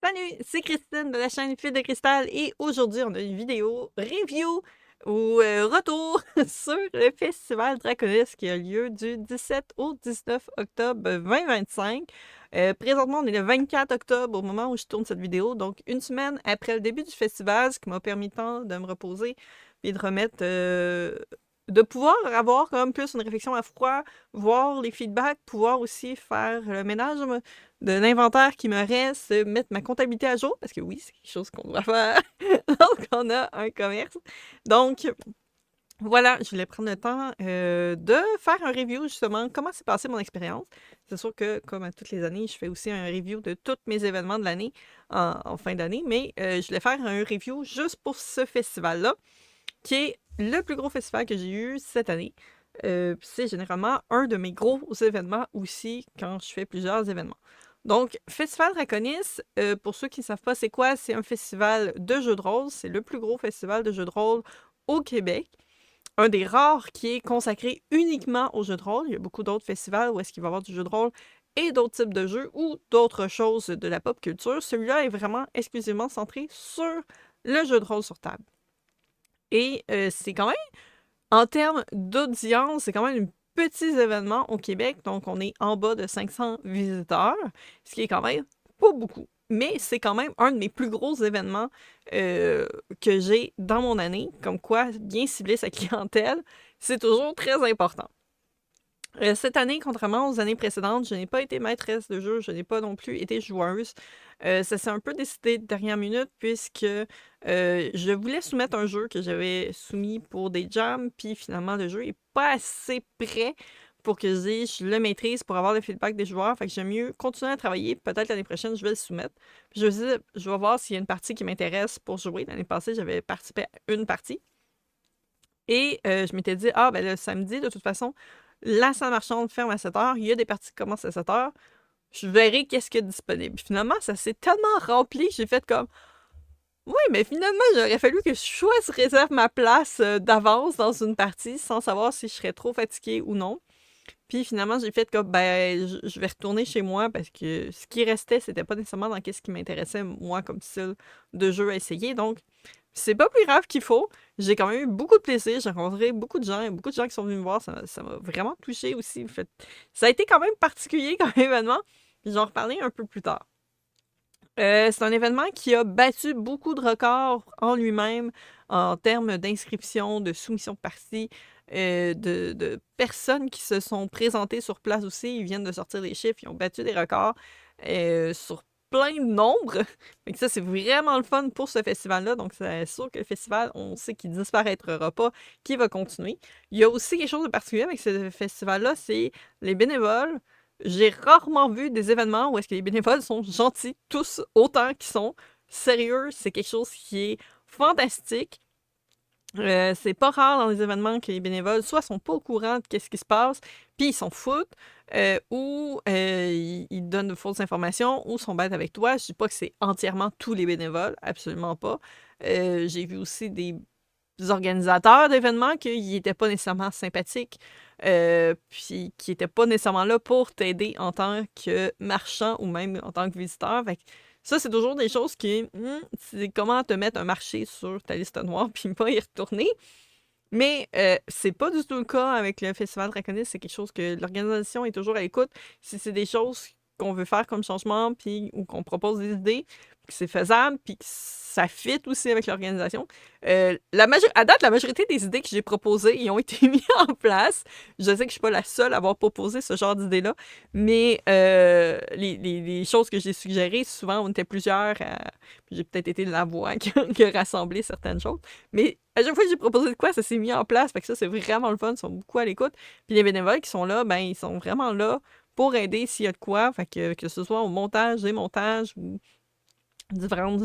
Salut, c'est Christine de la chaîne Fil de Cristal et aujourd'hui on a une vidéo review ou retour sur le festival Draconis qui a lieu du 17 au 19 octobre 2025. Présentement on est le 24 octobre au moment où je tourne cette vidéo, donc une semaine après le début du festival, ce qui m'a permis tant de me reposer et de remettre... de pouvoir avoir comme plus une réflexion à froid, voir les feedbacks, pouvoir aussi faire le ménage de l'inventaire qui me reste, mettre ma comptabilité à jour, parce que oui, c'est quelque chose qu'on doit faire lorsqu'on a un commerce. Donc, voilà, je voulais prendre le temps de faire un review, justement, comment s'est passée mon expérience. C'est sûr que, comme à toutes les années, je fais aussi un review de tous mes événements de l'année en fin d'année, mais je voulais faire un review juste pour ce festival-là, qui est le plus gros festival que j'ai eu cette année. C'est généralement un de mes gros événements aussi quand je fais plusieurs événements. Donc, Festival Draconis, pour ceux qui ne savent pas c'est quoi, c'est un festival de jeux de rôle. C'est le plus gros festival de jeux de rôle au Québec. Un des rares qui est consacré uniquement aux jeux de rôle. Il y a beaucoup d'autres festivals où est-ce qu'il va y avoir du jeu de rôle et d'autres types de jeux ou d'autres choses de la pop culture. Celui-là est vraiment exclusivement centré sur le jeu de rôle sur table. Et c'est quand même, en termes d'audience, c'est quand même un petit événement au Québec. Donc, on est en bas de 500 visiteurs, ce qui est quand même pas beaucoup. Mais c'est quand même un de mes plus gros événements que j'ai dans mon année. Comme quoi, bien cibler sa clientèle, c'est toujours très important. Cette année, contrairement aux années précédentes, je n'ai pas été maîtresse de jeu, je n'ai pas non plus été joueuse. Ça s'est un peu décidé de dernière minute puisque je voulais soumettre un jeu que j'avais soumis pour des jams, puis finalement le jeu est pas assez prêt pour que je le maîtrise pour avoir le feedback des joueurs. Fait que j'aime mieux continuer à travailler. Peut-être l'année prochaine, je vais le soumettre. Puis je vais voir s'il y a une partie qui m'intéresse pour jouer. L'année passée, j'avais participé à une partie. Et je m'étais dit, ah, ben le samedi, de toute façon, la salle marchande ferme à 7 h. Il y a des parties qui commencent à 7 h. Je verrai qu'est-ce qu'il y a de disponible. Puis finalement, ça s'est tellement rempli que j'ai fait comme, oui, mais finalement, j'aurais fallu que je réserve ma place d'avance dans une partie sans savoir si je serais trop fatiguée ou non. Puis finalement, j'ai fait comme, ben, je vais retourner chez moi parce que ce qui restait, c'était pas nécessairement dans ce qui m'intéressait, moi, comme style de jeu à essayer. Donc, c'est pas plus grave qu'il faut. J'ai quand même eu beaucoup de plaisir. J'ai rencontré beaucoup de gens qui sont venus me voir. Ça m'a vraiment touché aussi. En fait, ça a été quand même particulier comme événement. Puis j'en reparler un peu plus tard. C'est un événement qui a battu beaucoup de records en lui-même en termes d'inscription, de soumission de parties, de personnes qui se sont présentées sur place aussi. Ils viennent de sortir des chiffres, ils ont battu des records sur plein de nombres. Donc ça, c'est vraiment le fun pour ce festival-là. Donc c'est sûr que le festival, on sait qu'il ne disparaîtra pas, qu'il va continuer. Il y a aussi quelque chose de particulier avec ce festival-là, c'est les bénévoles. J'ai rarement vu des événements où est-ce que les bénévoles sont gentils, tous autant qu'ils sont sérieux. C'est quelque chose qui est fantastique. C'est pas rare dans les événements que les bénévoles soit sont pas au courant de ce qui se passe, puis ils s'en foutent, ou ils donnent de fausses informations, ou sont bêtes avec toi. Je dis pas que c'est entièrement tous les bénévoles, absolument pas. J'ai vu aussi des organisateurs d'événements qui n'étaient pas nécessairement sympathiques, puis qui n'étaient pas nécessairement là pour t'aider en tant que marchand ou même en tant que visiteur. Fait que ça, c'est toujours des choses c'est comment te mettre un marché sur ta liste noire puis pas y retourner. Mais c'est pas du tout le cas avec le Festival Draconis. C'est quelque chose que l'organisation est toujours à l'écoute. Si c'est des choses qu'on veut faire comme changement, puis ou qu'on propose des idées, que c'est faisable, puis que ça fit aussi avec l'organisation. À date, la majorité des idées que j'ai proposées, ils ont été mis en place. Je sais que je suis pas la seule à avoir proposé ce genre d'idées-là, mais les choses que j'ai suggérées, souvent, on était plusieurs. J'ai peut-être été la voix qui a rassemblé certaines choses. Mais à chaque fois que j'ai proposé de quoi, ça s'est mis en place. Fait que ça, c'est vraiment le fun. Ils sont beaucoup à l'écoute. Puis les bénévoles qui sont là, ben, ils sont vraiment là pour aider s'il y a de quoi. Fait que ce soit au montage, démontage ou différentes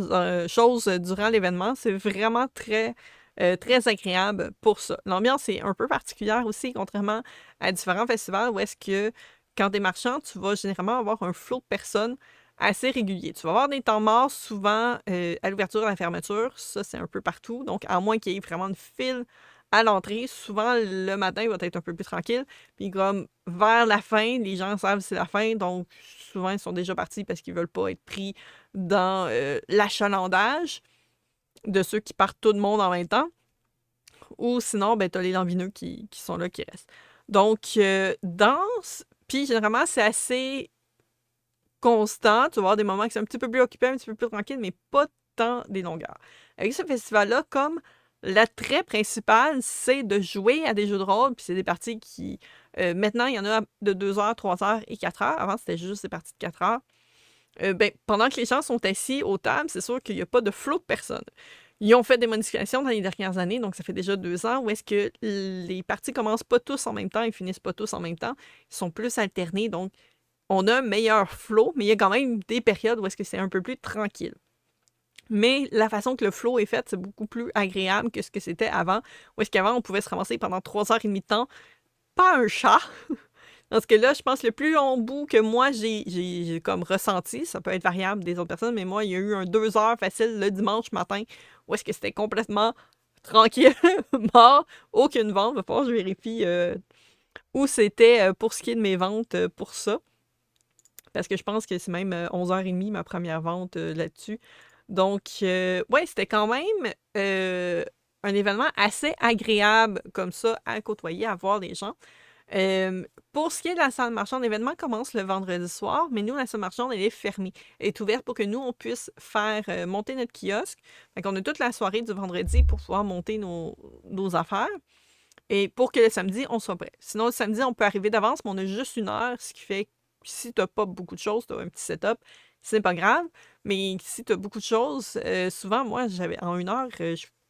choses durant l'événement, c'est vraiment très agréable pour ça. L'ambiance est un peu particulière aussi, contrairement à différents festivals où est-ce que quand t'es marchand, tu vas généralement avoir un flot de personnes assez régulier. Tu vas avoir des temps morts souvent à l'ouverture et à la fermeture. Ça, c'est un peu partout. Donc, à moins qu'il y ait vraiment une file à l'entrée. Souvent, le matin va être un peu plus tranquille. Puis comme vers la fin, les gens savent que c'est la fin, donc souvent, ils sont déjà partis parce qu'ils veulent pas être pris dans l'achalandage de ceux qui partent tout le monde en même temps. Ou sinon, ben, t'as les lambineux qui sont là, qui restent. Donc, danse, puis généralement, c'est assez constant. Tu vas avoir des moments qui sont un petit peu plus occupés, un petit peu plus tranquilles, mais pas tant des longueurs. Avec ce festival-là, comme l'attrait principal, c'est de jouer à des jeux de rôle, puis c'est des parties qui... maintenant, il y en a de 2 heures, 3 heures et 4 heures. Avant, c'était juste des parties de 4 heures. Ben, pendant que les gens sont assis aux tables, c'est sûr qu'il n'y a pas de flot de personnes. Ils ont fait des modifications dans les dernières années, donc ça fait déjà 2 ans, où est-ce que les parties commencent pas tous en même temps et finissent pas tous en même temps. Ils sont plus alternés, donc on a un meilleur flow, mais il y a quand même des périodes où est-ce que c'est un peu plus tranquille. Mais la façon que le flow est fait, c'est beaucoup plus agréable que ce que c'était avant, où est-ce qu'avant, on pouvait se ramasser pendant 3 heures et demie de temps, pas un chat. Parce que là, je pense que le plus long bout que moi, j'ai comme ressenti, ça peut être variable des autres personnes, mais moi, il y a eu un 2 heures facile le dimanche matin, où est-ce que c'était complètement tranquille, mort, aucune vente. Va falloir que je vérifie où c'était pour ce qui est de mes ventes pour ça. Parce que je pense que c'est même 11h30 ma première vente là-dessus. Donc, ouais, c'était quand même un événement assez agréable comme ça à côtoyer, à voir les gens. Pour ce qui est de la salle marchande, l'événement commence le vendredi soir, mais nous, la salle marchande, elle est fermée. Elle est ouverte pour que nous, on puisse faire monter notre kiosque. Donc, on a toute la soirée du vendredi pour pouvoir monter nos affaires. Et pour que le samedi, on soit prêt. Sinon, le samedi, on peut arriver d'avance, mais on a juste 1 heure, ce qui fait que si tu n'as pas beaucoup de choses, tu as un petit setup, c'est pas grave. Mais si tu as beaucoup de choses, souvent, moi, j'avais en 1 heure,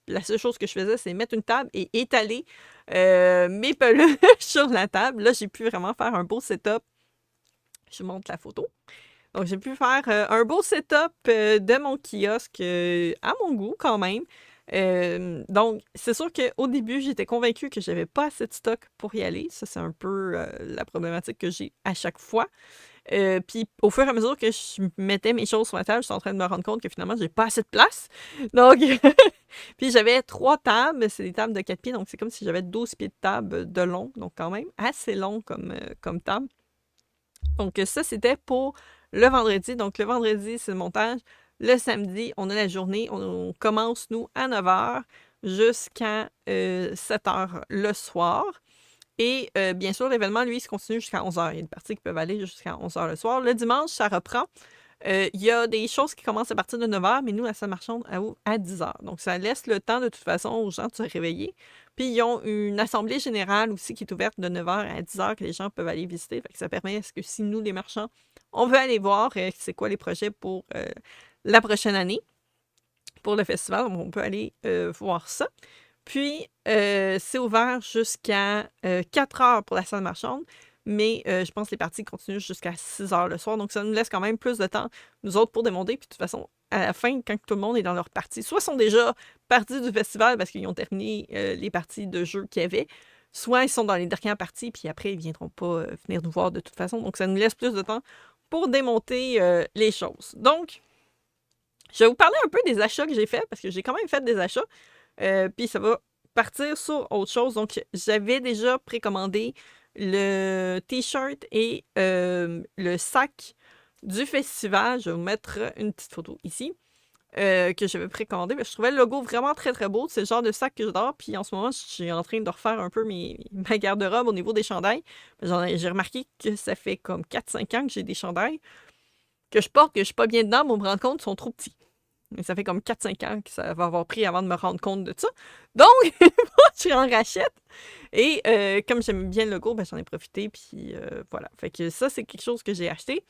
la seule chose que je faisais, c'est mettre une table et étaler mes peluches sur la table. Là, j'ai pu vraiment faire un beau setup. Je montre la photo. Donc, j'ai pu faire un beau setup de mon kiosque à mon goût quand même. Donc, c'est sûr qu'au début, j'étais convaincue que j'avais pas assez de stock pour y aller. Ça, c'est un peu la problématique que j'ai à chaque fois. Puis, au fur et à mesure que je mettais mes choses sur la table, je suis en train de me rendre compte que finalement, j'ai pas assez de place. Donc, puis j'avais 3 tables. C'est des tables de 4 pieds. Donc, c'est comme si j'avais 12 pieds de table de long. Donc, quand même, assez long comme table. Donc, ça, c'était pour le vendredi. Donc, le vendredi, c'est le montage. Le samedi, on a la journée. On commence, nous, à 9h jusqu'à 7h le soir. Et bien sûr, l'événement, lui, il se continue jusqu'à 11h. Il y a des parties qui peuvent aller jusqu'à 11h le soir. Le dimanche, ça reprend. Il y a des choses qui commencent à partir de 9h, mais nous, la salle marchande, elle ouvre à 10h. Donc, ça laisse le temps, de toute façon, aux gens de se réveiller. Puis, ils ont une assemblée générale aussi qui est ouverte de 9h à 10h que les gens peuvent aller visiter. Fait que ça permet à ce que si nous, les marchands, on veut aller voir c'est quoi les projets pour la prochaine année, pour le festival, on peut aller voir ça. Puis, c'est ouvert jusqu'à 4h pour la salle marchande, mais je pense que les parties continuent jusqu'à 6h le soir. Donc, ça nous laisse quand même plus de temps, nous autres, pour démonter. Puis, de toute façon, à la fin, quand tout le monde est dans leur partie, soit sont déjà partis du festival parce qu'ils ont terminé les parties de jeux qu'il y avait, soit ils sont dans les dernières parties, puis après, ils ne viendront pas venir nous voir de toute façon. Donc, ça nous laisse plus de temps pour démonter les choses. Donc, je vais vous parler un peu des achats que j'ai faits, parce que j'ai quand même fait des achats. Puis ça va partir sur autre chose. Donc, j'avais déjà précommandé le t-shirt et le sac du festival. Je vais vous mettre une petite photo ici que j'avais précommandé. Mais je trouvais le logo vraiment très, très beau. C'est le genre de sac que j'adore. Puis en ce moment, je suis en train de refaire un peu ma garde-robe au niveau des chandails. J'ai remarqué que ça fait comme 4-5 ans que j'ai des chandails que je porte, que je suis pas bien dedans, mais on me rend compte qu'ils sont trop petits. Mais ça fait comme 4-5 ans que ça va avoir pris avant de me rendre compte de ça. Donc, je suis en rachète. Et comme j'aime bien le logo, ben, j'en ai profité. Puis voilà. Fait que ça, c'est quelque chose que j'ai acheté.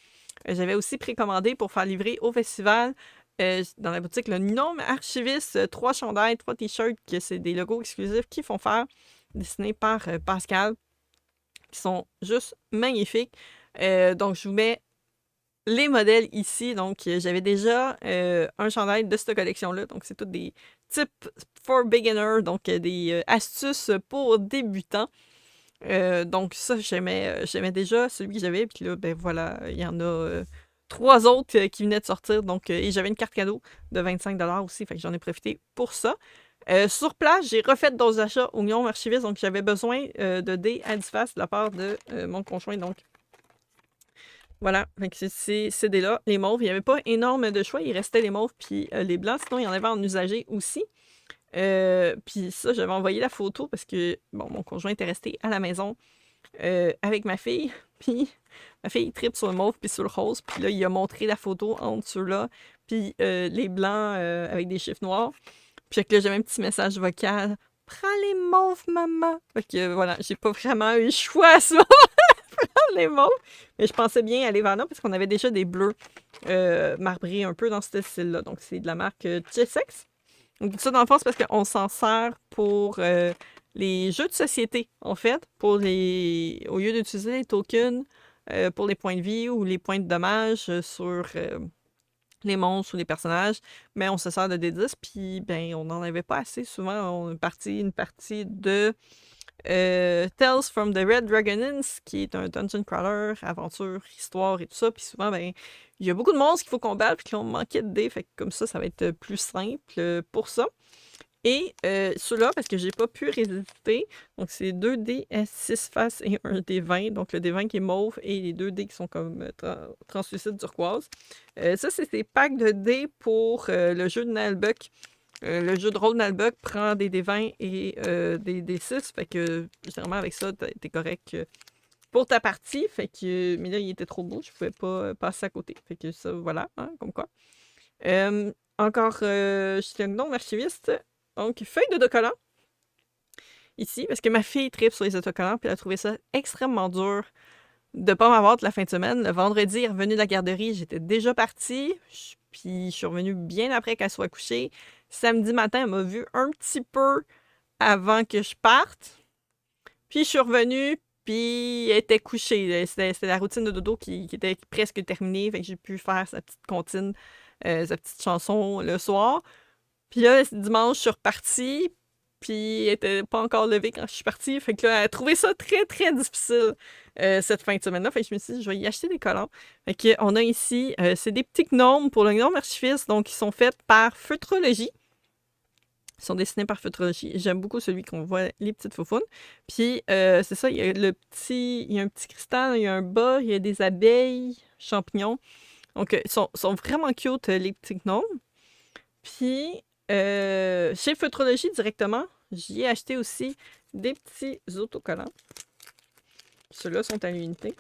J'avais aussi précommandé pour faire livrer au festival dans la boutique le Gnome Archiviste, 3 chandails, 3 t-shirts, que c'est des logos exclusifs qui font faire, dessinés par Pascal, qui sont juste magnifiques. Donc, je vous mets les modèles ici. Donc, j'avais déjà un chandail de cette collection-là. Donc, c'est tous des types for beginners, donc des astuces pour débutants. Donc, ça, j'aimais déjà celui que j'avais. Puis là, ben voilà, il y en a 3 autres qui venaient de sortir. Donc, et j'avais une carte cadeau de 25$ aussi. Fait que j'en ai profité pour ça. Sur place, j'ai refait d'autres achats au Guillaume Archiviste, donc j'avais besoin de dés à 10 faces de la part de mon conjoint, donc voilà, donc c'est ces dés-là, les mauves. Il n'y avait pas énorme de choix, il restait les mauves puis les blancs, sinon il y en avait en usagé aussi. Puis ça, j'avais envoyé la photo parce que, bon, mon conjoint était resté à la maison avec ma fille, puis ma fille tripe sur le mauve puis sur le rose, puis là, il a montré la photo entre ceux-là, puis les blancs avec des chiffres noirs. Puis que là, j'avais un petit message vocal. Prends les mauves, maman. Fait que voilà, j'ai pas vraiment eu le choix à ce moment de prendre les mauves. Mais je pensais bien aller vers là parce qu'on avait déjà des bleus marbrés un peu dans ce style-là. Donc, c'est de la marque Jessex. Donc, tout ça, dans le fond, c'est parce qu'on s'en sert pour les jeux de société, en fait. Au lieu d'utiliser les tokens pour les points de vie ou les points de dommage sur les monstres ou les personnages, mais on se sert de D10, puis ben on n'en avait pas assez souvent. On a une partie de Tales from the Red Dragon Inn, qui est un dungeon crawler, aventure, histoire et tout ça, puis souvent, ben il y a beaucoup de monstres qu'il faut combattre, puis qu'on manquait de dés, fait que comme ça va être plus simple pour ça. Et ceux-là, parce que j'ai pas pu résister, donc c'est 2 dés à 6 faces et un dé 20. Donc le dé 20 qui est mauve et les 2 dés qui sont comme translucides turquoise. Ça, c'est des packs de dés pour le jeu de Nalbuck. Le jeu de rôle Nalbuck prend des dés 20 et des dés 6. Fait que généralement avec ça, t'es correct pour ta partie. Fait que, mais là, il était trop beau, je pouvais pas passer à côté. Fait que ça, voilà, hein, comme quoi. Encore, je suis un gnome archiviste. Donc, feuille d'autocollant. Ici, parce que ma fille tripe sur les autocollants, puis elle a trouvé ça extrêmement dur de pas m'avoir de la fin de semaine. Le vendredi, elle est revenue de la garderie, j'étais déjà partie, puis je suis revenue bien après qu'elle soit couchée. Samedi matin, elle m'a vu un petit peu avant que je parte. Puis je suis revenue, puis elle était couchée. C'était la routine de dodo qui était presque terminée, fait que j'ai pu faire sa petite comptine, sa petite chanson le soir. Puis là, dimanche, je suis repartie, puis elle était pas encore levée quand je suis partie. Fait que là, elle a trouvé ça très, très difficile cette fin de semaine-là. Fait que je me suis dit, je vais y acheter des collants. Fait que on a ici, c'est des petits gnomes pour le gnome archiviste, donc ils sont faits par Feutrologie. Ils sont dessinés par Feutrologie. J'aime beaucoup celui qu'on voit, les petites faufounes. Puis, c'est ça, il y a un petit cristal, il y a un bas, il y a des abeilles, champignons. Donc, ils sont vraiment cute, les petits gnomes. Puis, chez Feutrologie directement, j'y ai acheté aussi des petits autocollants. Ceux-là sont à l'unité.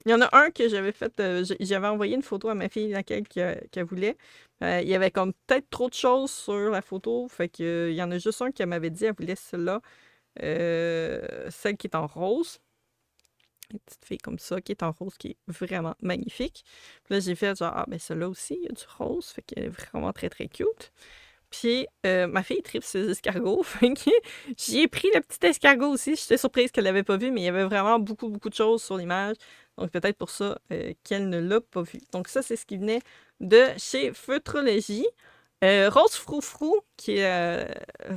Il y en a un que j'avais fait, j'avais envoyé une photo à ma fille laquelle qu'elle voulait. Il y avait comme peut-être trop de choses sur la photo, fait que il y en a juste un qui m'avait dit elle voulait celle-là, celle qui est en rose. Une petite fille comme ça qui est en rose, qui est vraiment magnifique. Puis là, j'ai fait genre, ah ben celle-là aussi, il y a du rose, fait qu'elle est vraiment très très cute. Puis ma fille tripe ses escargots, fait que j'y ai pris le petit escargot aussi. J'étais surprise qu'elle l'avait pas vu, mais il y avait vraiment beaucoup beaucoup de choses sur l'image. Donc peut-être pour ça qu'elle ne l'a pas vu. Donc ça, c'est ce qui venait de chez Feutrologie. Rose Froufrou, qui est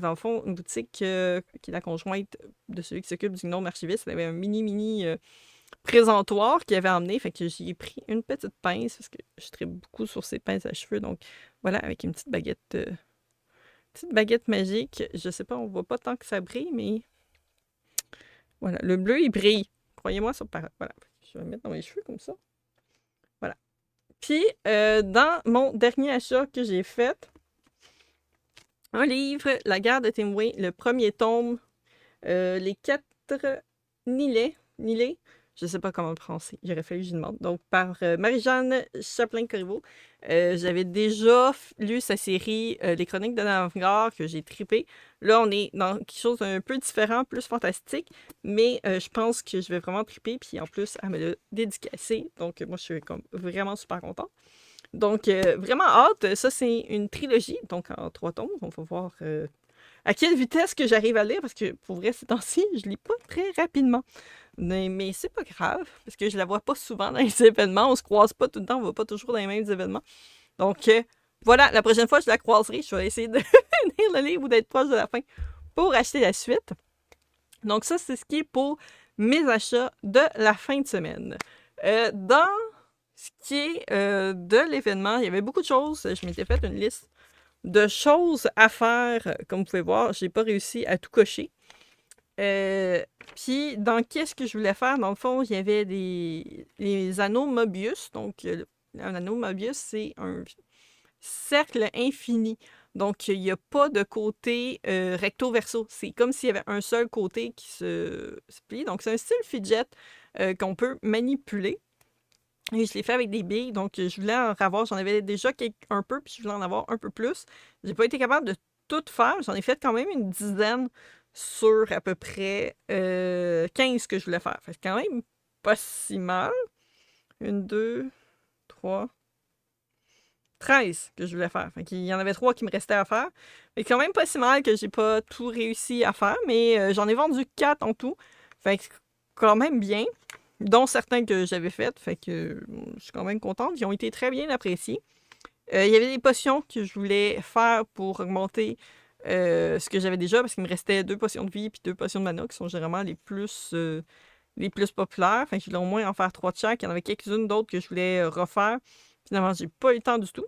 dans le fond une boutique qui est la conjointe de celui qui s'occupe du gnome archiviste. Elle avait un mini présentoir qu'il avait emmené. Fait que j'y ai pris une petite pince parce que je tripe beaucoup sur ces pinces à cheveux. Donc voilà, avec une petite baguette magique. Je sais pas, on voit pas tant que ça brille, mais voilà. Le bleu, il brille. Croyez-moi sur parole. Voilà. Je vais le mettre dans mes cheveux comme ça. Voilà. Puis, dans mon dernier achat que j'ai fait, un livre, La guerre de Timway, le premier tome, les 4 Nilets, je sais pas comment le prononcer, j'aurais fallu que je demande. Donc, par Marie-Jeanne Chaplin-Corriveau. J'avais déjà lu sa série Les Chroniques de Navarre, que j'ai trippé. Là, on est dans quelque chose d'un peu différent, plus fantastique, mais je pense que je vais vraiment tripper. Puis en plus, elle me l'a dédicacé. Donc, moi, je suis comme vraiment super contente. Donc, vraiment hâte. Ça, c'est une trilogie, donc en 3 tomes. On va voir à quelle vitesse que j'arrive à lire, parce que pour vrai, ces temps-ci, je lis pas très rapidement. Mais c'est pas grave, parce que je la vois pas souvent dans les événements. On se croise pas tout le temps, on va pas toujours dans les mêmes événements. Donc, voilà, la prochaine fois, je la croiserai. Je vais essayer de lire le livre ou d'être proche de la fin pour acheter la suite. Donc, ça, c'est ce qui est pour mes achats de la fin de semaine. Dans ce qui est de l'événement, il y avait beaucoup de choses. Je m'étais fait une liste de choses à faire. Comme vous pouvez voir, j'ai pas réussi à tout cocher. Puis, dans qu'est-ce que je voulais faire? Dans le fond, il y avait les anneaux Mobius. Donc, un anneau Mobius, c'est un cercle infini. Donc, il n'y a pas de côté recto-verso. C'est comme s'il y avait un seul côté qui se plie. Donc, c'est un style fidget qu'on peut manipuler. Et je l'ai fait avec des billes. Donc, je voulais en avoir. J'en avais déjà un peu, puis je voulais en avoir un peu plus. J'ai pas été capable de tout faire. J'en ai fait quand même une dizaine sur à peu près 15 que je voulais faire. Fait que c'est quand même pas si mal. 1, 2, 3, 13 que je voulais faire. Fait qu'il y en avait 3 qui me restaient à faire. Fait que quand même pas si mal que j'ai pas tout réussi à faire, mais j'en ai vendu 4 en tout. Fait que quand même bien, dont certains que j'avais fait. Fait que je suis quand même contente. Ils ont été très bien appréciés. Il y avait des potions que je voulais faire pour augmenter ce que j'avais déjà, parce qu'il me restait 2 potions de vie puis 2 potions de mana, qui sont généralement les plus populaires. Fait que je voulais au moins en faire 3 de chaque. Il y en avait quelques-unes d'autres que je voulais refaire. Finalement, j'ai pas eu le temps du tout.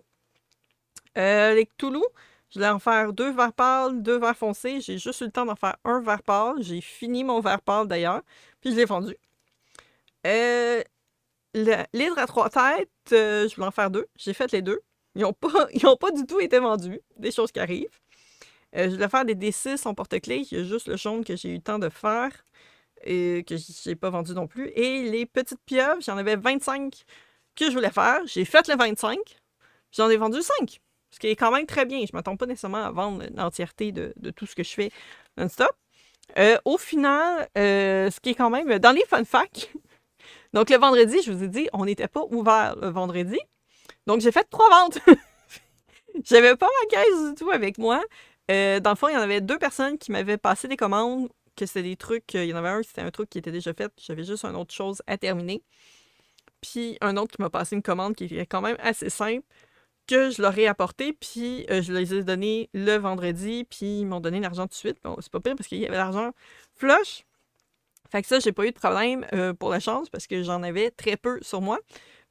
Les Cthulhu, je voulais en faire 2 verts pâles, 2 verts foncés. J'ai juste eu le temps d'en faire un vert pâle. J'ai fini mon vert pâle d'ailleurs, puis je l'ai vendu. L'hydre à 3 têtes, je voulais en faire 2. J'ai fait les 2. Ils n'ont pas du tout été vendus. Des choses qui arrivent. Je voulais faire des D6 en porte-clés. Il y a juste le jaune que j'ai eu le temps de faire. Et que j'ai pas vendu non plus. Et les petites pieuvres, j'en avais 25 que je voulais faire. J'ai fait les 25. J'en ai vendu 5. Ce qui est quand même très bien. Je ne m'attends pas nécessairement à vendre l'entièreté de tout ce que je fais non-stop. Au final, ce qui est quand même dans les fun facts. Donc, le vendredi, je vous ai dit, on n'était pas ouvert le vendredi. Donc, j'ai fait 3 ventes. J'avais pas ma caisse du tout avec moi. Dans le fond, il y en avait 2 personnes qui m'avaient passé des commandes, que c'était des trucs. Il y en avait un, c'était un truc qui était déjà fait. J'avais juste une autre chose à terminer. Puis, un autre qui m'a passé une commande qui était quand même assez simple, que je leur ai apporté, puis je les ai donné le vendredi, puis ils m'ont donné l'argent tout de suite. Bon, c'est pas pire parce qu'il y avait l'argent flush. Fait que ça, j'ai pas eu de problème pour la chance parce que j'en avais très peu sur moi.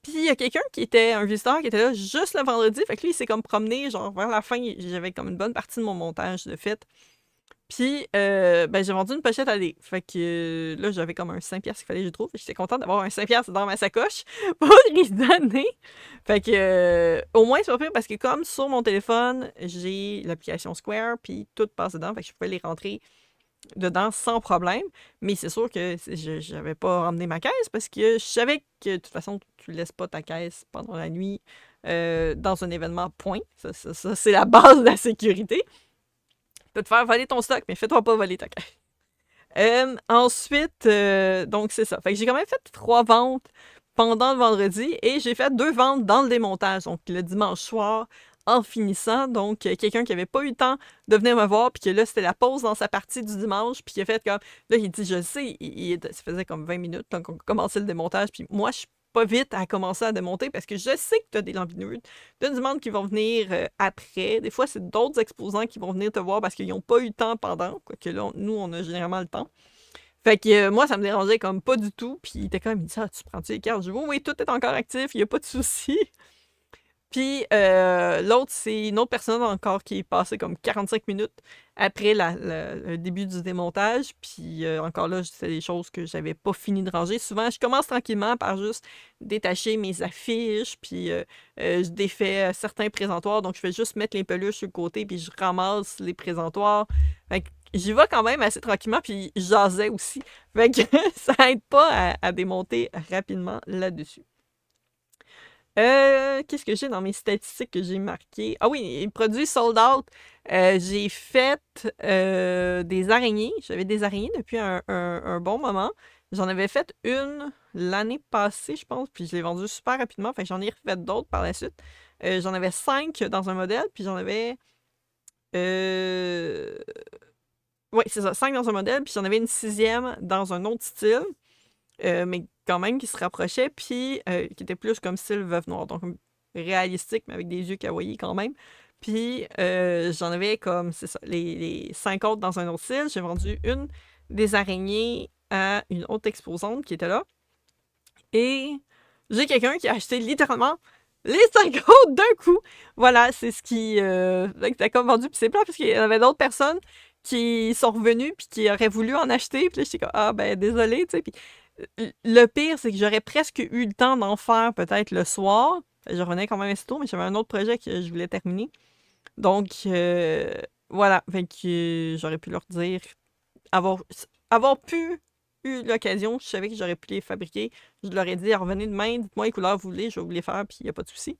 Puis il y a quelqu'un qui était un visiteur qui était là juste le vendredi. Fait que lui, il s'est comme promené, genre vers la fin, j'avais comme une bonne partie de mon montage de fait. Puis, ben, j'ai vendu une pochette à dés. Fait que là, j'avais comme un 5$ qu'il fallait que je trouve. J'étais contente d'avoir un 5$ dans ma sacoche pour y donner. Fait que, au moins, c'est pas pire parce que comme sur mon téléphone, j'ai l'application Square, puis tout passe dedans. Fait que je pouvais les rentrer dedans sans problème. Mais c'est sûr que j'avais pas ramené ma caisse parce que je savais que de toute façon, tu laisses pas ta caisse pendant la nuit dans un événement, point. Ça, c'est la base de la sécurité. Tu peux te faire voler ton stock, mais fais-toi pas voler ta caisse. Ensuite, donc c'est ça. Fait que j'ai quand même fait 3 ventes pendant le vendredi et j'ai fait 2 ventes dans le démontage, donc le dimanche soir en finissant. Donc, quelqu'un qui avait pas eu le temps de venir me voir, puis que là, c'était la pause dans sa partie du dimanche, puis qui a fait comme... Là, il dit, je le sais, ça faisait comme 20 minutes, donc on commençait le démontage, puis moi, je suis pas vite à commencer à démonter parce que je sais que tu as des lambineux. Tu as du monde qui vont venir après. Des fois, c'est d'autres exposants qui vont venir te voir parce qu'ils n'ont pas eu le temps pendant. Quoique là, nous, on a généralement le temps. Fait que moi, ça me dérangeait comme pas du tout. Puis il était comme, il dit, ah, tu prends-tu les cartes? Je dis, oui, tout est encore actif, il n'y a pas de souci. Puis l'autre, c'est une autre personne encore qui est passée comme 45 minutes après le début du démontage. Puis encore là, c'est des choses que j'avais pas fini de ranger. Souvent, je commence tranquillement par juste détacher mes affiches, puis je défais certains présentoirs. Donc, je fais juste mettre les peluches sur le côté, puis je ramasse les présentoirs. Fait que j'y vais quand même assez tranquillement, puis je jasais aussi. Fait que ça aide pas à démonter rapidement là-dessus. Qu'est-ce que j'ai dans mes statistiques que j'ai marquées? Ah oui, les produits sold out. J'ai fait des araignées. J'avais des araignées depuis un bon moment. J'en avais fait une l'année passée, je pense, puis je l'ai vendue super rapidement. Fait que j'en ai refait d'autres par la suite. J'en avais 5 dans un modèle, puis j'en avais... Oui, c'est ça, 5 dans un modèle, puis j'en avais une 6e dans un autre style. Mais quand même qui se rapprochait, puis qui était plus comme style Veuve Noire, donc réalistique, mais avec des yeux kawaii quand même. Puis j'en avais comme, c'est ça, les 5 autres dans un autre style. J'ai vendu une des araignées à une autre exposante qui était là. Et j'ai quelqu'un qui a acheté littéralement les 5 autres d'un coup. Voilà, c'est ce qui t'as comme vendu. Puis c'est plat parce qu'il y avait d'autres personnes qui sont revenues puis qui auraient voulu en acheter. Puis là, j'étais comme, ah ben désolé, tu sais. Puis le pire, c'est que j'aurais presque eu le temps d'en faire peut-être le soir. Je revenais quand même assez tôt, mais j'avais un autre projet que je voulais terminer. Donc, voilà. Fait que j'aurais pu leur dire, avoir, avoir pu eu l'occasion, je savais que j'aurais pu les fabriquer. Je leur ai dit, revenez demain, dites-moi les couleurs que vous voulez, je vais vous les faire, puis il n'y a pas de souci.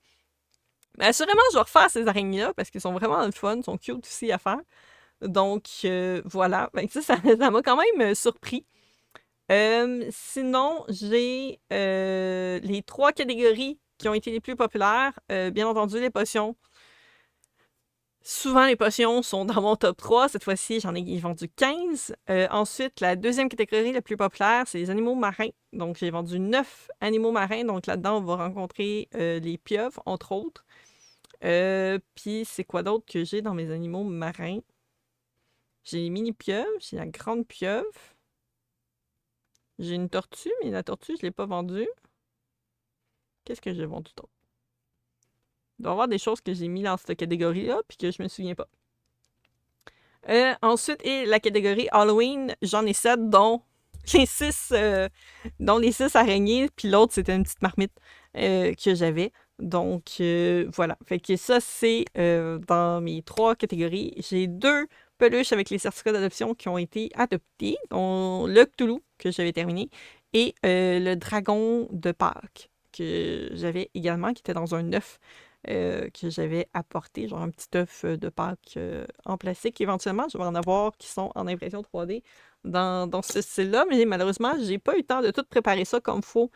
Mais assurément, je vais refaire ces araignées-là parce qu'ils sont vraiment le fun, ils sont cute aussi à faire. Donc, voilà. Ben, ça m'a quand même surpris. Sinon, j'ai les 3 catégories qui ont été les plus populaires. Bien entendu, les potions. Souvent, les potions sont dans mon top 3. Cette fois-ci, j'en ai vendu 15. Ensuite, la deuxième catégorie la plus populaire, c'est les animaux marins. Donc, j'ai vendu 9 animaux marins. Donc, là-dedans, on va rencontrer les pieuvres, entre autres. Puis, c'est quoi d'autre que j'ai dans mes animaux marins? J'ai les mini-pieuvres, j'ai la grande pieuvre. J'ai une tortue, mais la tortue, je ne l'ai pas vendue. Qu'est-ce que j'ai vendu d'autre? Il doit y avoir des choses que j'ai mis dans cette catégorie-là, puis que je me souviens pas. Ensuite, et la catégorie Halloween, j'en ai 7, dont les 6, araignées, puis l'autre, c'était une petite marmite que j'avais. Donc, voilà. Fait que ça, c'est dans mes 3 catégories. J'ai 2 peluches avec les certificats d'adoption qui ont été adoptés, dont le Cthulhu, que j'avais terminé, et le dragon de Pâques, que j'avais également, qui était dans un œuf que j'avais apporté, genre un petit œuf de Pâques en plastique. Éventuellement, je vais en avoir qui sont en impression 3D dans ce style-là, mais malheureusement, j'ai pas eu le temps de tout préparer ça comme il faut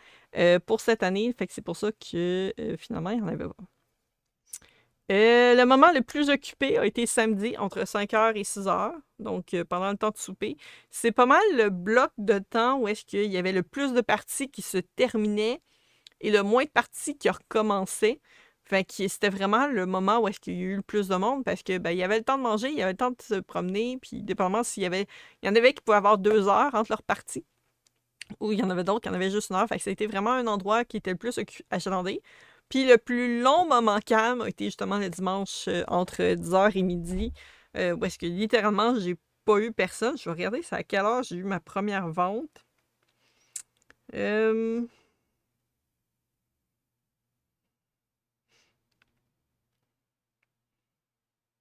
pour cette année. Fait que c'est pour ça que finalement, il n'y en avait pas. Le moment le plus occupé a été samedi entre 5h et 6h, donc pendant le temps de souper. C'est pas mal le bloc de temps où est-ce qu'il y avait le plus de parties qui se terminaient et le moins de parties qui recommençaient. Fait que c'était vraiment le moment où est-ce qu'il y a eu le plus de monde parce que ben, il y avait le temps de manger, il y avait le temps de se promener, puis dépendamment s'il y avait. Il y en avait qui pouvaient avoir 2 heures entre leurs parties. Ou il y en avait d'autres qui en avaient juste 1 heure. Fait que c'était vraiment un endroit qui était le plus achalandé. Puis le plus long moment calme a été justement le dimanche entre 10h et midi, où est-ce que littéralement, j'ai pas eu personne. Je vais regarder c'est à quelle heure j'ai eu ma première vente.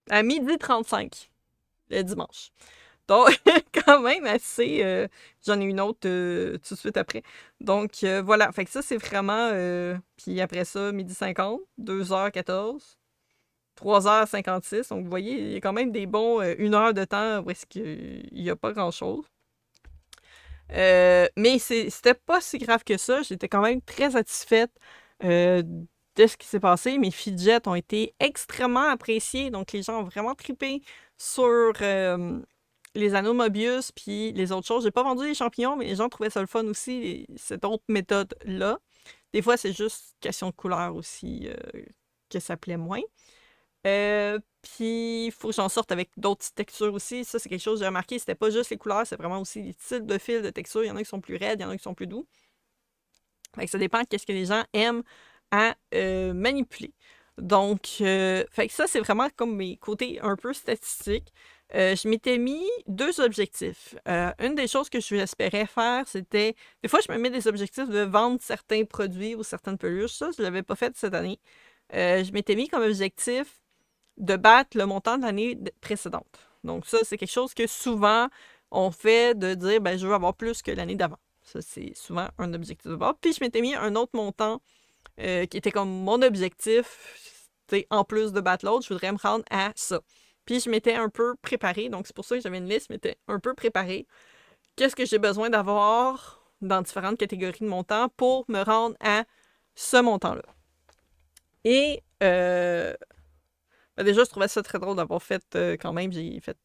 À 12h35, le dimanche. Donc, quand même assez. J'en ai une autre tout de suite après. Donc, voilà. Fait que ça, c'est vraiment. Puis après ça, 12h50, 2h14, 3h56. Donc, vous voyez, il y a quand même des bons 1 heure de temps où est-ce qu'il n'y a pas grand-chose. Mais c'était pas si grave que ça. J'étais quand même très satisfaite de ce qui s'est passé. Mes fidgets ont été extrêmement appréciés. Donc, les gens ont vraiment trippé sur les anneaux Mobius puis les autres choses. J'ai pas vendu les champignons, mais les gens trouvaient ça le fun aussi, cette autre méthode-là. Des fois, c'est juste question de couleur aussi que ça plaît moins. Puis, il faut que j'en sorte avec d'autres textures aussi. Ça, c'est quelque chose que j'ai remarqué. C'était pas juste les couleurs, c'est vraiment aussi les types de fils de texture. Il y en a qui sont plus raides, il y en a qui sont plus doux. Fait que ça dépend de ce que les gens aiment à manipuler. Donc, fait que ça, c'est vraiment comme mes côtés un peu statistiques. Je m'étais mis 2 objectifs. Une des choses que j'espérais faire, c'était. Des fois, je me mets des objectifs de vendre certains produits ou certaines peluches. Ça, je ne l'avais pas fait cette année. Je m'étais mis comme objectif de battre le montant de l'année précédente. Donc, ça, c'est quelque chose que souvent on fait de dire ben, je veux avoir plus que l'année d'avant. Ça, c'est souvent un objectif de base. Puis, je m'étais mis un autre montant qui était comme mon objectif, en plus de battre l'autre, je voudrais me rendre à ça. Puis je m'étais un peu préparée, donc c'est pour ça que j'avais une liste, je m'étais un peu préparée. Qu'est-ce que j'ai besoin d'avoir dans différentes catégories de montants pour me rendre à ce montant-là? Et ben déjà, je trouvais ça très drôle d'avoir fait quand même, j'ai fait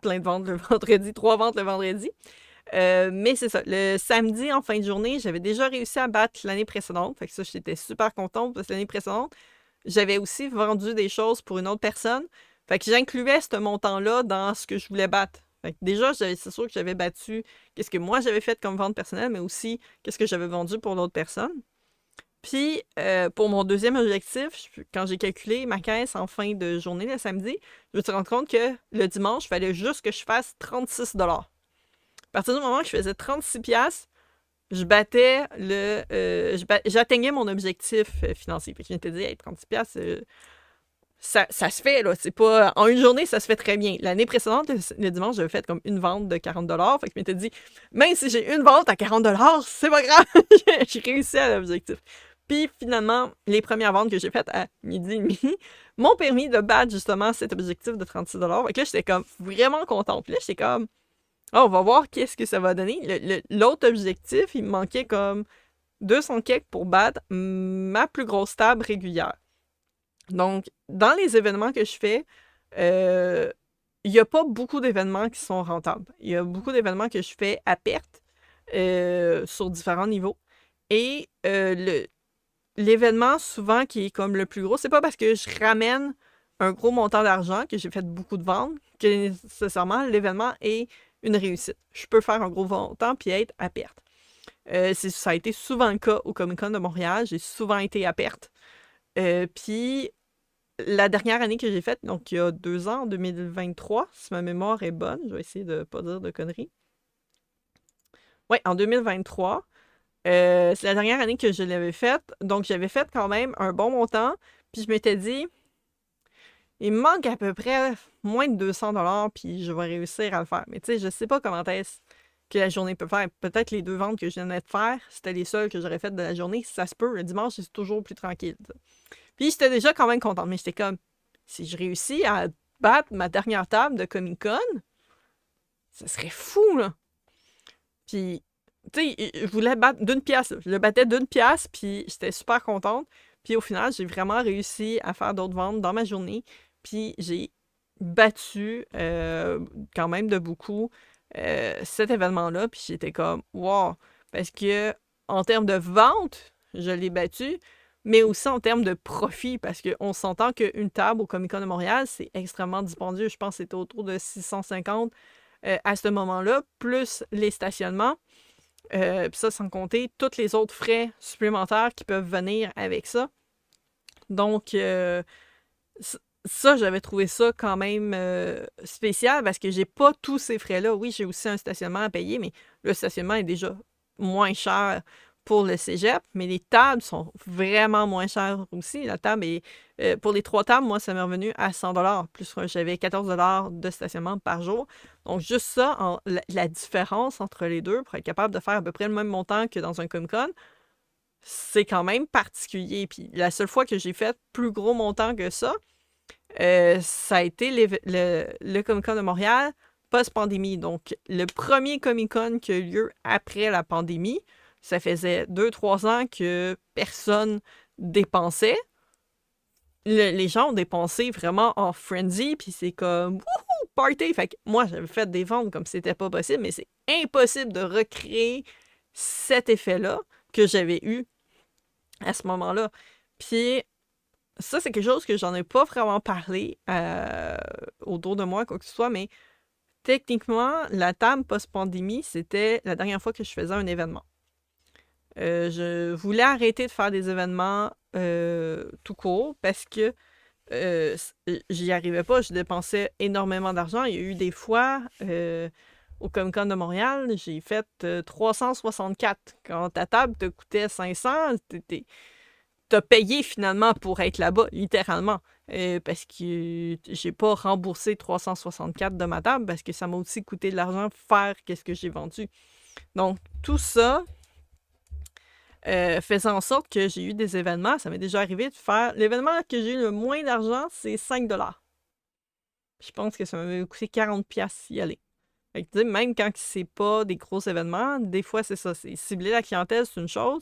plein de ventes le vendredi, 3 ventes le vendredi. Mais c'est ça. Le samedi, en fin de journée, j'avais déjà réussi à battre l'année précédente. Fait que ça, j'étais super contente parce que l'année précédente, j'avais aussi vendu des choses pour une autre personne. Fait que j'incluais ce montant-là dans ce que je voulais battre. Fait que déjà, c'est sûr que j'avais battu qu'est-ce que moi j'avais fait comme vente personnelle, mais aussi qu'est-ce que j'avais vendu pour l'autre personne. Puis, pour mon deuxième objectif, quand j'ai calculé ma caisse en fin de journée le samedi, je me suis rendu compte que le dimanche, il fallait juste que je fasse 36 $. À partir du moment que je faisais 36$, je battais j'atteignais mon objectif financier. Fait que je m'étais dit, hey, 36$, ça se fait, là. C'est pas... En une journée, ça se fait très bien. L'année précédente, le dimanche, j'avais fait comme une vente de 40 $. Fait que je m'étais dit, même si j'ai une vente à 40 $, c'est pas grave. J'ai réussi à l'objectif. Puis finalement, les premières ventes que j'ai faites à midi et demi m'ont permis de battre justement cet objectif de 36 $. Fait que là, j'étais comme vraiment contente. Puis là, j'étais comme, oh, on va voir qu'est-ce que ça va donner. L'autre objectif, il me manquait comme 200 cakes pour battre ma plus grosse table régulière. Donc, dans les événements que je fais, il n'y a pas beaucoup d'événements qui sont rentables. Il y a beaucoup d'événements que je fais à perte sur différents niveaux. Et l'événement souvent qui est comme le plus gros, c'est pas parce que je ramène un gros montant d'argent, que j'ai fait beaucoup de ventes, que nécessairement l'événement est une réussite. Je peux faire un gros montant puis être à perte. Ça a été souvent le cas au Comic-Con de Montréal. J'ai souvent été à perte. Puis la dernière année que j'ai faite, donc il y a 2 ans, en 2023, si ma mémoire est bonne, je vais essayer de ne pas dire de conneries. Oui, en 2023, c'est la dernière année que je l'avais faite, donc j'avais fait quand même un bon montant, puis je m'étais dit, il me manque à peu près moins de 200 $, puis je vais réussir à le faire. Mais tu sais, je sais pas comment est-ce que la journée peut faire. Peut-être les 2 ventes que je venais de faire, c'était les seules que j'aurais faites de la journée. Si ça se peut, le dimanche, c'est toujours plus tranquille. T'sais. Puis j'étais déjà quand même contente, mais j'étais comme, si je réussis à battre ma dernière table de Comic-Con, ça serait fou, là. Puis, tu sais, je voulais battre d'une pièce. Je le battais d'une pièce, puis j'étais super contente. Puis au final, j'ai vraiment réussi à faire d'autres ventes dans ma journée. Puis j'ai battu quand même de beaucoup cet événement-là. Puis j'étais comme, wow! Parce que en termes de vente, je l'ai battu, mais aussi en termes de profit, parce qu'on s'entend qu'une table au Comic-Con de Montréal, c'est extrêmement dispendieux. Je pense que c'était autour de 650 à ce moment-là, plus les stationnements. Puis ça, sans compter tous les autres frais supplémentaires qui peuvent venir avec ça. Donc, ça, j'avais trouvé ça quand même spécial parce que j'ai pas tous ces frais-là. Oui, j'ai aussi un stationnement à payer, mais le stationnement est déjà moins cher pour le cégep, mais les tables sont vraiment moins chères aussi. La table est... pour les 3 tables, moi, ça m'est revenu à 100 $, plus j'avais 14 $ de stationnement par jour. Donc, juste ça, la différence entre les deux, pour être capable de faire à peu près le même montant que dans un Comic-Con, c'est quand même particulier. Puis la seule fois que j'ai fait plus gros montant que ça a été le Comic-Con de Montréal post-pandémie. Donc, le premier Comic-Con qui a eu lieu après la pandémie, ça faisait 2-3 ans que personne dépensait. Les gens ont dépensé vraiment en frenzy, puis c'est comme wouhou, party! Fait que moi, j'avais fait des ventes comme c'était pas possible, mais c'est impossible de recréer cet effet-là que j'avais eu à ce moment-là. Puis ça, c'est quelque chose que j'en ai pas vraiment parlé autour de moi, quoi que ce soit, mais techniquement, la table post-pandémie, c'était la dernière fois que je faisais un événement. Je voulais arrêter de faire des événements tout court parce que j'y arrivais pas. Je dépensais énormément d'argent. Il y a eu des fois au Comic-Con de Montréal, j'ai fait 364. Quand ta table te coûtait 500, t'as payé finalement pour être là-bas, littéralement. Parce que j'ai pas remboursé 364 de ma table parce que ça m'a aussi coûté de l'argent faire qu'est-ce que j'ai vendu. Donc, tout ça faisait en sorte que j'ai eu des événements. Ça m'est déjà arrivé de faire... L'événement que j'ai eu le moins d'argent, c'est 5 $. Je pense que ça m'avait coûté 40$ y aller. Fait que, même quand c'est pas des gros événements, des fois, c'est ça. C'est cibler la clientèle, c'est une chose,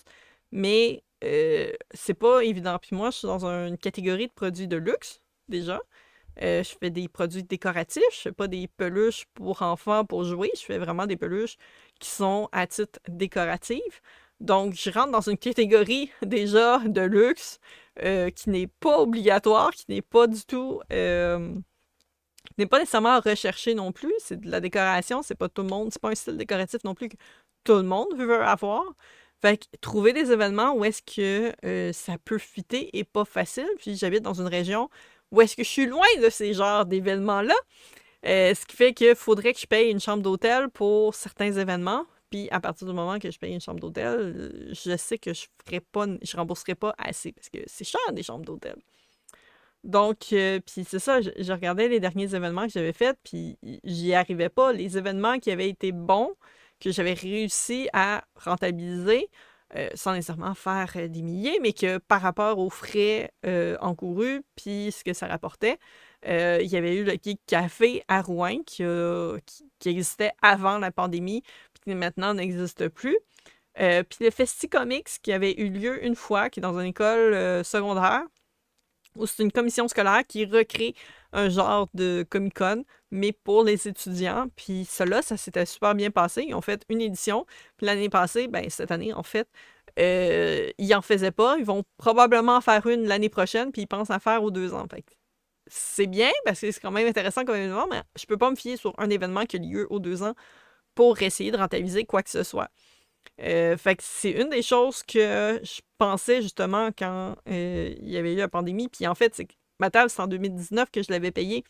mais c'est pas évident. Puis moi, je suis dans une catégorie de produits de luxe, déjà. Je fais des produits décoratifs, je fais pas des peluches pour enfants pour jouer, je fais vraiment des peluches qui sont à titre décoratif. Donc, je rentre dans une catégorie déjà de luxe qui n'est pas obligatoire, qui n'est pas du tout... n'est pas nécessairement recherché non plus. C'est de la décoration, c'est pas tout le monde, c'est pas un style décoratif non plus que tout le monde veut avoir. Fait que trouver des événements où est-ce que ça peut fitter est pas facile. Puis j'habite dans une région où est-ce que je suis loin de ces genres d'événements-là. Ce qui fait qu'il faudrait que je paye une chambre d'hôtel pour certains événements. Puis à partir du moment que je paye une chambre d'hôtel, je sais que je rembourserai pas assez parce que c'est cher des chambres d'hôtel. Donc, puis c'est ça, je regardais les derniers événements que j'avais faits, puis j'y arrivais pas. Les événements qui avaient été bons, que j'avais réussi à rentabiliser, sans nécessairement faire des milliers, mais que par rapport aux frais encourus, puis ce que ça rapportait, il y avait eu le Geek Café à Rouen qui existait avant la pandémie, puis qui maintenant n'existe plus. Puis le Festi-Comics qui avait eu lieu une fois, qui est dans une école secondaire, où c'est une commission scolaire qui recrée un genre de Comic-Con, mais pour les étudiants. Puis cela, ça s'était super bien passé. Ils ont fait une édition. Puis l'année passée, ben cette année, en fait, ils en faisaient pas. Ils vont probablement en faire une l'année prochaine, puis ils pensent en faire aux 2 ans. Fait que c'est bien, parce que c'est quand même intéressant comme événement, mais je peux pas me fier sur un événement qui a lieu aux 2 ans pour essayer de rentabiliser quoi que ce soit. Fait que c'est une des choses que je pensais justement quand il y avait eu la pandémie. Puis en fait, c'est que ma table, c'est en 2019 que je l'avais payée.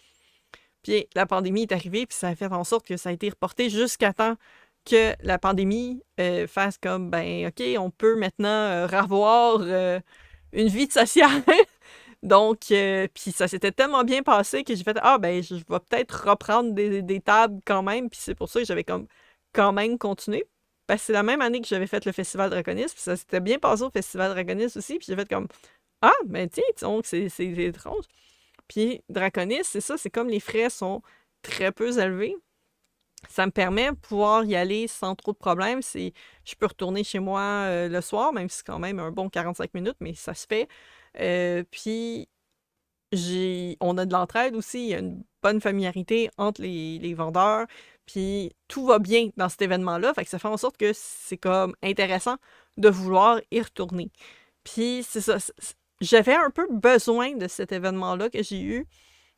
Puis la pandémie est arrivée, puis ça a fait en sorte que ça a été reporté jusqu'à temps que la pandémie fasse comme, ben, OK, on peut maintenant revoir une vie de sociale. Donc, puis ça s'était tellement bien passé que j'ai fait, ah, ben, je vais peut-être reprendre des tables quand même. Puis c'est pour ça que j'avais comme quand même continué. Parce que c'est la même année que j'avais fait le Festival Draconis, puis ça s'était bien passé au Festival Draconis aussi, puis j'ai fait comme, ah, ben tiens, donc c'est étrange. Puis Draconis, c'est ça, c'est comme les frais sont très peu élevés, ça me permet de pouvoir y aller sans trop de problèmes. Je peux retourner chez moi le soir, même si c'est quand même un bon 45 minutes, mais ça se fait. Puis on a de l'entraide aussi, il y a une bonne familiarité entre les vendeurs, puis tout va bien dans cet événement-là, fait que ça fait en sorte que c'est comme intéressant de vouloir y retourner. Puis c'est ça, j'avais un peu besoin de cet événement-là que j'ai eu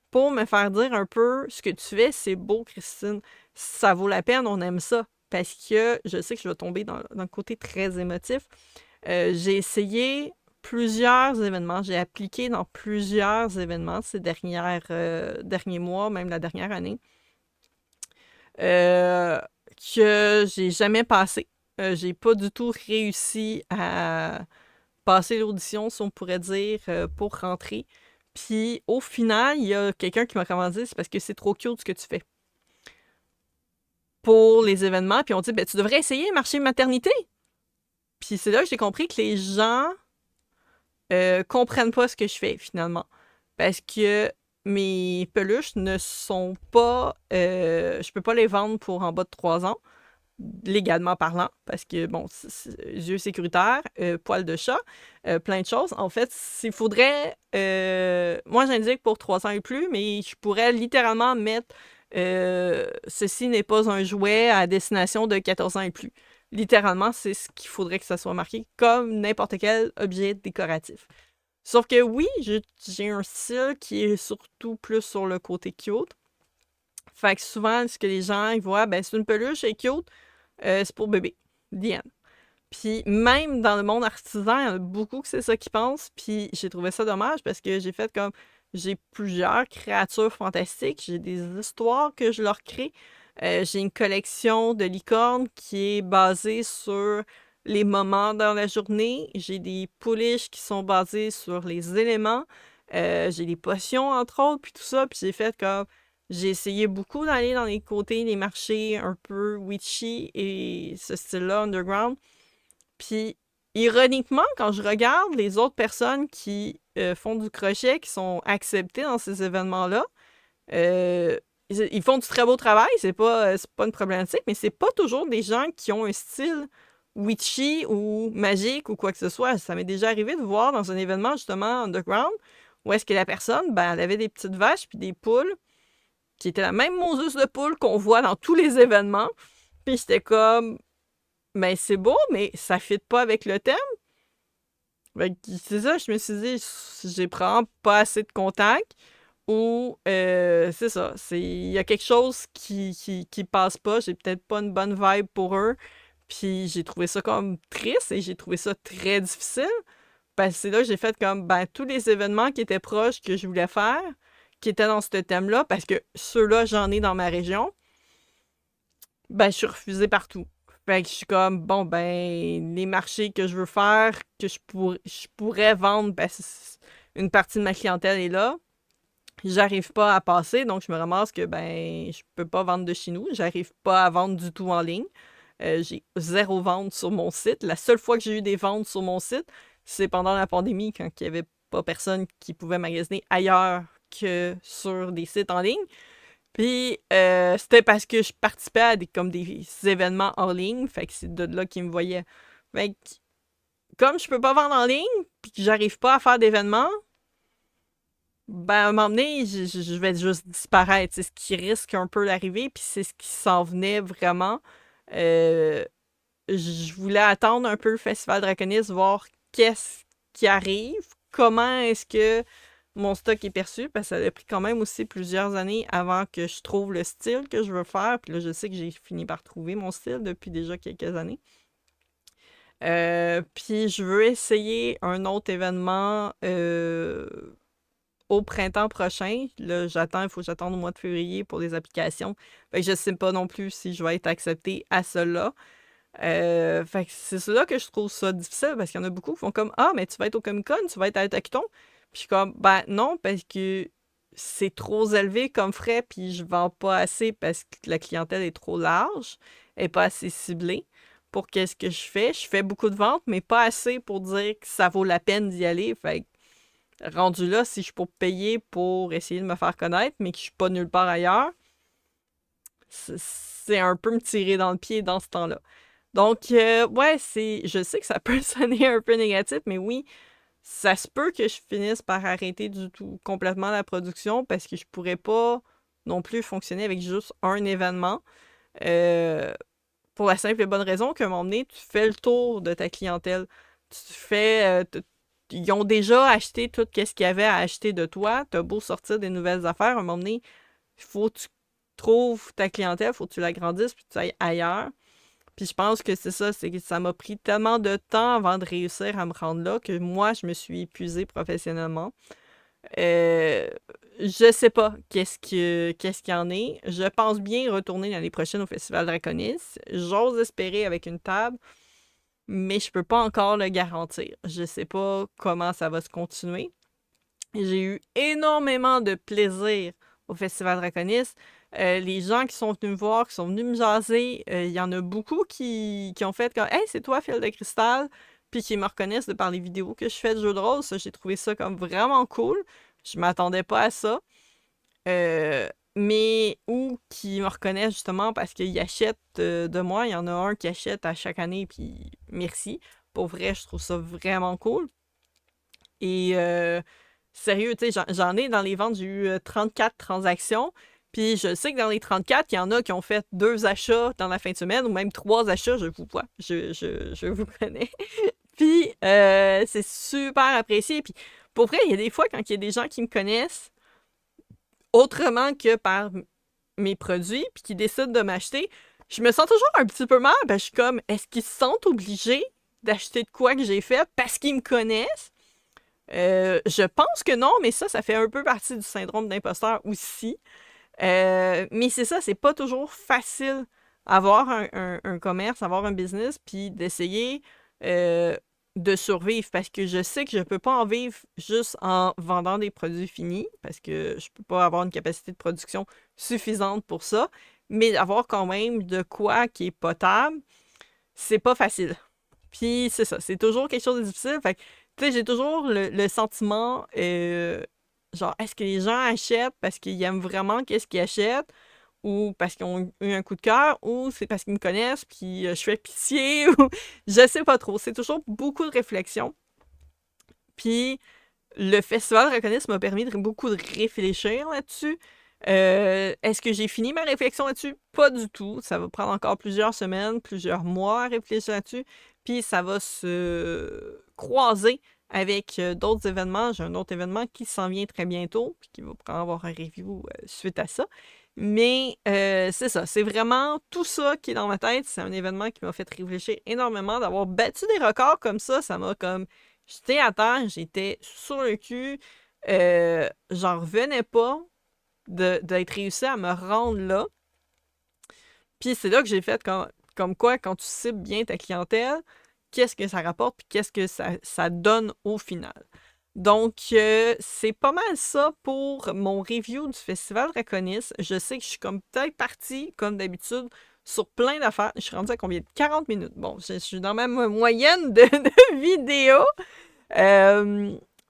pour me faire dire un peu ce que tu fais, c'est beau, Christine, ça vaut la peine, on aime ça. Parce que je sais que je vais tomber dans le côté très émotif. J'ai essayé plusieurs événements, j'ai appliqué dans plusieurs événements ces derniers mois, même la dernière année, que j'ai jamais passé. J'ai pas du tout réussi à passer l'audition, si on pourrait dire, pour rentrer. Puis au final, il y a quelqu'un qui m'a commandé, c'est parce que c'est trop cute ce que tu fais pour les événements. Puis on dit, ben tu devrais essayer marché maternité. Puis c'est là que j'ai compris que les gens comprennent pas ce que je fais finalement. Parce que mes peluches ne sont pas... je peux pas les vendre pour en bas de 3 ans, légalement parlant, parce que, bon, yeux sécuritaires, poils de chat, plein de choses. En fait, il faudrait... moi, j'indique pour 3 ans et plus, mais je pourrais littéralement mettre ceci n'est pas un jouet à destination de 14 ans et plus. Littéralement, c'est ce qu'il faudrait que ça soit marqué, comme n'importe quel objet décoratif. Sauf que oui, j'ai un style qui est surtout plus sur le côté cute. Fait que souvent, ce que les gens ils voient, ben c'est une peluche, elle est cute, c'est pour bébé. The end. Puis même dans le monde artisan, il y en a beaucoup que c'est ça qu'ils pensent. Puis j'ai trouvé ça dommage parce que j'ai fait comme... J'ai plusieurs créatures fantastiques, j'ai des histoires que je leur crée. J'ai une collection de licornes qui est basée sur les moments dans la journée. J'ai des pouliches qui sont basées sur les éléments. J'ai des potions, entre autres, puis tout ça. Puis j'ai fait comme... J'ai essayé beaucoup d'aller dans les côtés des marchés un peu witchy et ce style-là, underground. Puis, ironiquement, quand je regarde les autres personnes qui font du crochet, qui sont acceptées dans ces événements-là, euh, ils font du très beau travail, c'est pas une problématique, mais c'est pas toujours des gens qui ont un style witchy ou magique ou quoi que ce soit. Ça m'est déjà arrivé de voir dans un événement, justement, underground, où est-ce que la personne, ben, elle avait des petites vaches puis des poules, qui étaient la même Moses de poule qu'on voit dans tous les événements. Puis j'étais comme, ben c'est beau, mais ça fit pas avec le thème. Fait que c'est ça, je me suis dit, j'ai probablement pas assez de contact. Ou, c'est ça, il y a quelque chose qui passe pas. J'ai peut-être pas une bonne vibe pour eux. Puis j'ai trouvé ça comme triste et j'ai trouvé ça très difficile. Parce que c'est là que j'ai fait comme, ben, tous les événements qui étaient proches que je voulais faire, qui étaient dans ce thème-là, parce que ceux-là, j'en ai dans ma région, ben, je suis refusée partout. Fait que je suis comme, bon, ben, les marchés que je veux faire, que je pourrais vendre, ben, une partie de ma clientèle est là. J'arrive pas à passer, donc je me ramasse que, ben, je peux pas vendre de chez nous. J'arrive pas à vendre du tout en ligne. J'ai 0 vente sur mon site. La seule fois que j'ai eu des ventes sur mon site, c'est pendant la pandémie, quand il y avait pas personne qui pouvait magasiner ailleurs que sur des sites en ligne. Puis, c'était parce que je participais à comme des événements en ligne. Fait que c'est de là qu'ils me voyaient. Fait que, comme je peux pas vendre en ligne, puis que j'arrive pas à faire d'événements, ben, à un moment donné, je vais juste disparaître. C'est ce qui risque un peu d'arriver, puis c'est ce qui s'en venait vraiment. Euh, je voulais attendre un peu le Festival Draconis, voir qu'est-ce qui arrive, comment est-ce que mon stock est perçu, parce que ça a pris quand même aussi plusieurs années avant que je trouve le style que je veux faire. Puis là, je sais que j'ai fini par trouver mon style depuis déjà quelques années. Puis je veux essayer un autre événement au printemps prochain. Là, il faut que j'attende au mois de février pour les applications. Fait que je sais pas non plus si je vais être acceptée à cela. Fait que c'est cela que je trouve ça difficile parce qu'il y en a beaucoup qui font comme Ah, mais tu vas être au Comic Con, tu vas être à Tacton. Puis je suis comme Ben non, parce que c'est trop élevé comme frais, puis je vends pas assez parce que la clientèle est trop large, elle est pas assez ciblée pour qu'est-ce que je fais. Je fais beaucoup de ventes, mais pas assez pour dire que ça vaut la peine d'y aller. Fait que rendu là, si je suis pour payer pour essayer de me faire connaître, mais que je suis pas nulle part ailleurs, c'est un peu me tirer dans le pied dans ce temps-là. Donc, ouais, je sais que ça peut sonner un peu négatif, mais oui, ça se peut que je finisse par arrêter du tout complètement la production parce que je pourrais pas non plus fonctionner avec juste un événement. Euh, pour la simple et bonne raison qu'à un moment donné, tu fais le tour de ta clientèle. Tu fais. Ils ont déjà acheté tout ce qu'il y avait à acheter de toi. Tu as beau sortir des nouvelles affaires, à un moment donné, il faut que tu trouves ta clientèle, il faut que tu l'agrandisses puis que tu ailles ailleurs. Puis je pense que c'est ça, c'est que ça m'a pris tellement de temps avant de réussir à me rendre là que moi, je me suis épuisée professionnellement. Euh, je sais pas qu'est-ce qu'il y en est. Je pense bien retourner l'année prochaine au Festival Draconis. J'ose espérer avec une table, mais je peux pas encore le garantir. Je sais pas comment ça va se continuer. J'ai eu énormément de plaisir au Festival Draconis. Les gens qui sont venus me voir, qui sont venus me jaser, il y en a beaucoup qui ont fait comme Hey, c'est toi, Fil de Cristal, puis qui me reconnaissent de par les vidéos que je fais de jeux de rôle. Ça, j'ai trouvé ça comme vraiment cool. Je m'attendais pas à ça. Euh, mais ou qui me reconnaissent justement parce qu'ils achètent de moi. Il y en a un qui achète à chaque année, puis merci. Pour vrai, je trouve ça vraiment cool. Et sérieux, tu sais, j'en ai dans les ventes, j'ai eu 34 transactions. Puis je sais que dans les 34, il y en a qui ont fait 2 achats dans la fin de semaine ou même 3 achats, je vous vois, je vous connais. Puis c'est super apprécié. Puis pour vrai, il y a des fois quand il y a des gens qui me connaissent autrement que par mes produits, puis qui décident de m'acheter, je me sens toujours un petit peu mal. Ben, je suis comme, est-ce qu'ils se sentent obligés d'acheter de quoi que j'ai fait parce qu'ils me connaissent? Je pense que non, mais ça fait un peu partie du syndrome d'imposteur aussi. Mais c'est ça, c'est pas toujours facile avoir un commerce, avoir un business, puis d'essayer de survivre parce que je sais que je peux pas en vivre juste en vendant des produits finis parce que je peux pas avoir une capacité de production suffisante pour ça, mais avoir quand même de quoi qui est potable, c'est pas facile. Puis c'est ça, c'est toujours quelque chose de difficile. Fait que, tu sais, j'ai toujours le sentiment, genre, est-ce que les gens achètent parce qu'ils aiment vraiment qu'est-ce qu'ils achètent, ou parce qu'ils ont eu un coup de cœur, ou c'est parce qu'ils me connaissent, puis je fais pitié, ou je sais pas trop. C'est toujours beaucoup de réflexion. Puis le festival Reconnaisse m'a permis de beaucoup de réfléchir là-dessus. Est-ce que j'ai fini ma réflexion là-dessus? Pas du tout. Ça va prendre encore plusieurs semaines, plusieurs mois à réfléchir là-dessus. Puis ça va se croiser avec d'autres événements. J'ai un autre événement qui s'en vient très bientôt, puis qui va avoir un review suite à ça. Mais c'est ça, c'est vraiment tout ça qui est dans ma tête. C'est un événement qui m'a fait réfléchir énormément. D'avoir battu des records comme ça m'a comme... J'étais à terre, j'étais sur le cul. J'en revenais pas d'être réussi à me rendre là. Puis c'est là que j'ai fait comme quoi, quand tu cibles bien ta clientèle, qu'est-ce que ça rapporte, puis qu'est-ce que ça donne au final. Donc, c'est pas mal ça pour mon review du Festival Draconis. Je sais que je suis comme peut-être partie, comme d'habitude, sur plein d'affaires. Je suis rendue à combien? 40 minutes. Bon, je suis dans ma moyenne de vidéos.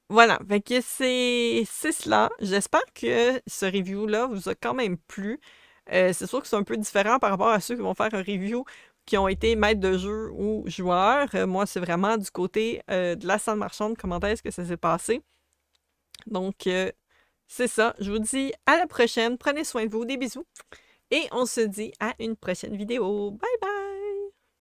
Voilà, fait que c'est cela. J'espère que ce review-là vous a quand même plu. C'est sûr que c'est un peu différent par rapport à ceux qui vont faire un review qui ont été maîtres de jeu ou joueurs. Moi, c'est vraiment du côté de la salle marchande, comment est-ce que ça s'est passé. Donc, c'est ça. Je vous dis à la prochaine. Prenez soin de vous. Des bisous. Et on se dit à une prochaine vidéo. Bye bye!